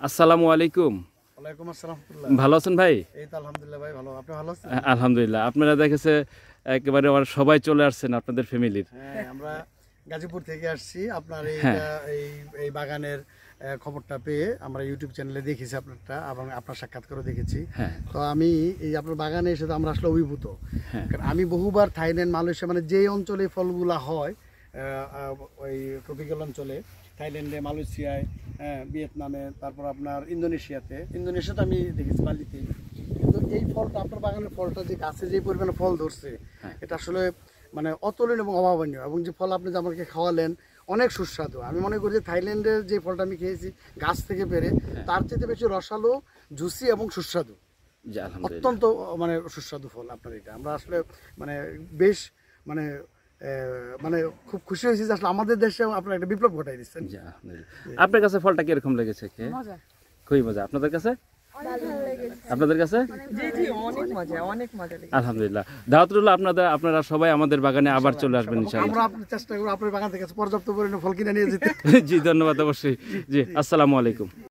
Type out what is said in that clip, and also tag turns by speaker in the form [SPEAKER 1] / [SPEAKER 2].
[SPEAKER 1] আসসালামু আলাইকুম।
[SPEAKER 2] ওয়ালাইকুম আসসালাম।
[SPEAKER 1] ভালো আছেন ভাই?
[SPEAKER 2] এই তো আলহামদুলিল্লাহ ভাই ভালো। আপনি ভালো আছেন?
[SPEAKER 1] আলহামদুলিল্লাহ। আপনারা দেখেছে একেবারে সবাই চলে আসছেন আপনাদের ফ্যামিলির।
[SPEAKER 2] হ্যাঁ, আমরা গাজীপুর থেকে আসছি। আপনার
[SPEAKER 1] হ্যাঁ।
[SPEAKER 2] এই এই বাগানের খবরটা পেয়ে আমরা ইউটিউব চ্যানেলে দেখেছি আপনারটা এবং আপনার সাক্ষাৎকারও দেখেছি।
[SPEAKER 1] হ্যাঁ।
[SPEAKER 2] তো আমি এই আপনার বাগানে এসে তো আমরা আসলে অভিভূত।
[SPEAKER 1] হ্যাঁ।
[SPEAKER 2] কারণ আমি বহুবার থাইল্যান্ড, মালয়েশিয়া মানে যেই অঞ্চলে ফলগুলা হয় ওই ট্রপিক্যাল অঞ্চলে, থাইল্যান্ডে, মালয়েশিয়ায়, ভিয়েতনামে, তারপর আপনার ইন্দোনেশিয়াতে আমি দেখেছি বালিতে। কিন্তু এই ফলটা আপনার বাগানের ফলটা যে গাছে যে পরিমাণে ফল ধরছে, এটা আসলে মানে অতুলনীয় এবং অভাবনীয়। এবং যে ফল আপনি যে আমাকে খাওয়ালেন অনেক সুস্বাদু। আমি মনে করি যে থাইল্যান্ডের যে ফলটা আমি খেয়েছি গাছ থেকে পেরে, তার চেয়ে বেশি রসালো, জুসি এবং সুস্বাদু,
[SPEAKER 1] জি আলহামদুলিল্লাহ।
[SPEAKER 2] অত্যন্ত মানে সুস্বাদু ফল আপনার এটা। আমরা আসলে মানে বেশ মানে মানে খুব খুশি হয়েছি যে আসলে আমাদের দেশে আপনার একটা বিপ্লব ঘটাই দিচ্ছেন।
[SPEAKER 1] জি আলহামদুলিল্লাহ। আপনার কাছে ফলটা কিরকম লেগেছে খেয়ে?
[SPEAKER 3] মজা।
[SPEAKER 1] খুবই মজা। আপনাদের কাছে? আপনাদের কাছে?
[SPEAKER 3] জি জি, অনেক মজা লেগেছে।
[SPEAKER 1] আলহামদুলিল্লাহ। দাওয়াত রইল আপনারা সবাই আমাদের বাগানে আবার চলে আসবেন ইনশাআল্লাহ।
[SPEAKER 2] আমরা আপনার চেষ্টা করবো আপনার বাগান থেকে পর্যাপ্ত পরিমাণে ফল কিনে নিয়ে যেতে।
[SPEAKER 1] জি ধন্যবাদ অবশ্যই। জি আসসালামু আলাইকুম।